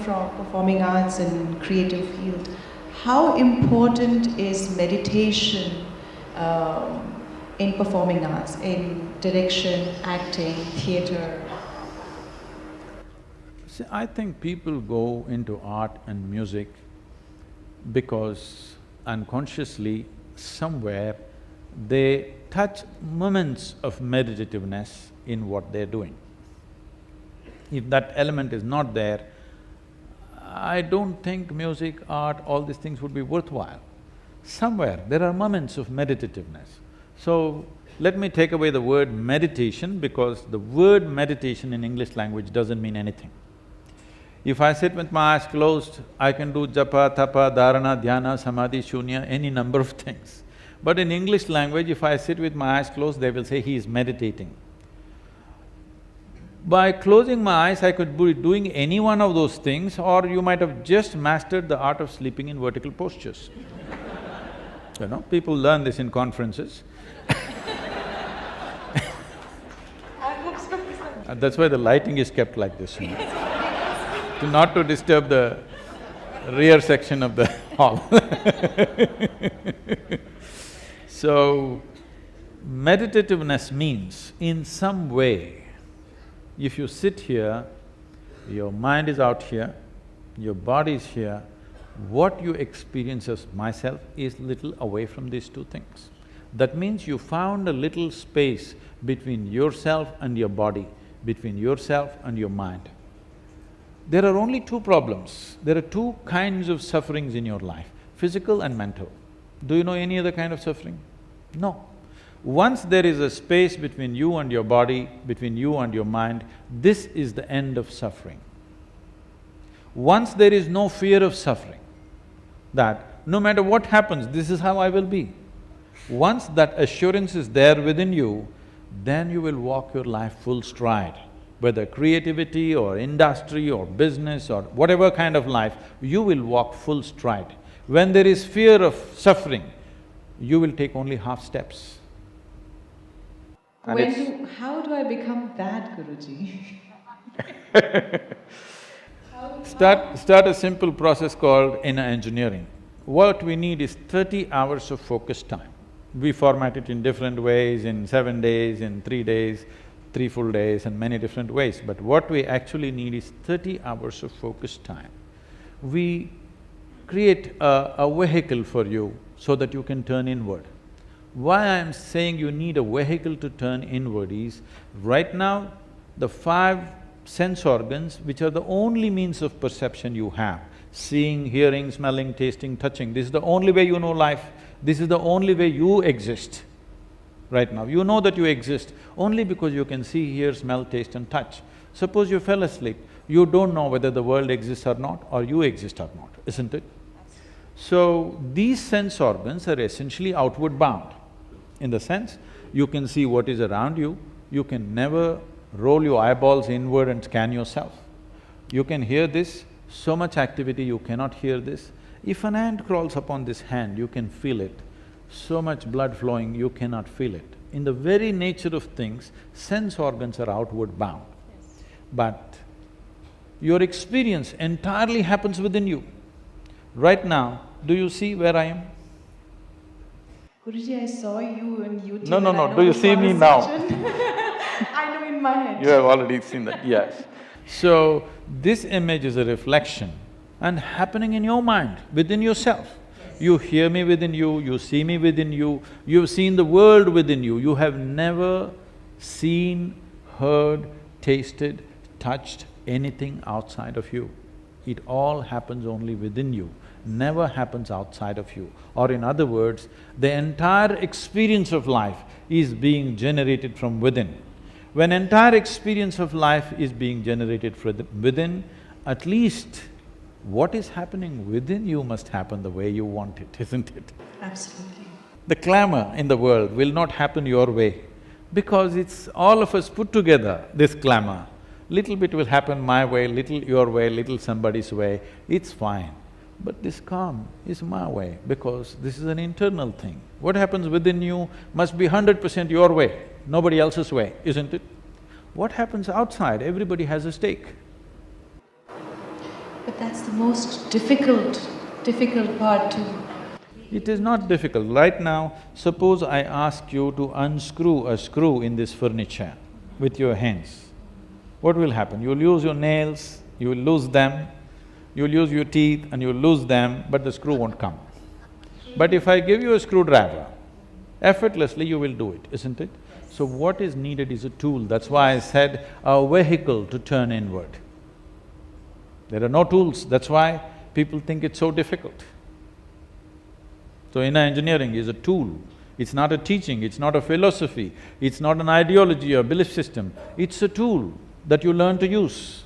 from performing arts and creative field, how important is meditation in performing arts, in direction, acting, theatre? See, I think people go into art and music because unconsciously, somewhere, they touch moments of meditativeness in what they're doing. If that element is not there, I don't think music, art, all these things would be worthwhile. Somewhere there are moments of meditativeness. So, let me take away the word meditation because the word meditation in English language doesn't mean anything. If I sit with my eyes closed, I can do japa, tapa, dharana, dhyana, samadhi, shunya, any number of things. But in English language, if I sit with my eyes closed, they will say he is meditating. By closing my eyes, I could be doing any one of those things, or you might have just mastered the art of sleeping in vertical postures. You know, people learn this in conferences. That's why the lighting is kept like this, you know, not to disturb the rear section of the hall. So, meditativeness means, in some way, if you sit here, your mind is out here, your body is here, what you experience as myself is little away from these two things. That means you found a little space between yourself and your body, between yourself and your mind. There are only two problems. There are two kinds of sufferings in your life, physical and mental. Do you know any other kind of suffering? No. Once there is a space between you and your body, between you and your mind, this is the end of suffering. Once there is no fear of suffering, that no matter what happens, this is how I will be. Once that assurance is there within you, then you will walk your life full stride. Whether creativity or industry or business or whatever kind of life, you will walk full stride. When there is fear of suffering, you will take only half steps. How do I become that, Guruji? Start a simple process called inner engineering. What we need is 30 hours of focused time. We format it in different ways, in 7 days, in 3 days, 3 full days and many different ways, but what we actually need is 30 hours of focused time. We create a vehicle for you so that you can turn inward. Why I'm saying you need a vehicle to turn inward is, right now, the 5 sense organs, which are the only means of perception you have, seeing, hearing, smelling, tasting, touching, this is the only way you know life, this is the only way you exist. Right now, you know that you exist only because you can see, hear, smell, taste and touch. Suppose you fell asleep, you don't know whether the world exists or not, or you exist or not, isn't it? So, these sense organs are essentially outward bound. In the sense, you can see what is around you, you can never roll your eyeballs inward and scan yourself. You can hear this, so much activity you cannot hear this. If an ant crawls upon this hand, you can feel it. So much blood flowing, you cannot feel it. In the very nature of things, sense organs are outward bound. Yes. But your experience entirely happens within you. Right now, do you see where I am? Guruji, I saw you on YouTube. No, do you see me now? I know in my head. You have already seen that, yes. So, this image is a reflection and happening in your mind, within yourself. Yes. You hear me within you, you see me within you, you've seen the world within you. You have never seen, heard, tasted, touched anything outside of you. It all happens only within you, never happens outside of you. Or in other words, the entire experience of life is being generated from within. When entire experience of life is being generated from within, at least what is happening within you must happen the way you want it, isn't it? Absolutely. The clamor in the world will not happen your way because it's all of us put together, this clamor. Little bit will happen my way, little your way, little somebody's way, it's fine. But this calm is my way because this is an internal thing. What happens within you must be 100% your way, nobody else's way, isn't it? What happens outside, everybody has a stake. But that's the most difficult part to… It is not difficult. Right now, suppose I ask you to unscrew a screw in this furniture with your hands. What will happen? You'll use your nails, you'll lose them, you'll use your teeth and you'll lose them, but the screw won't come. But if I give you a screwdriver, effortlessly you will do it, isn't it? So what is needed is a tool. That's why I said a vehicle to turn inward. There are no tools, that's why people think it's so difficult. So inner engineering is a tool. It's not a teaching, it's not a philosophy, it's not an ideology or belief system. It's a tool that you learn to use.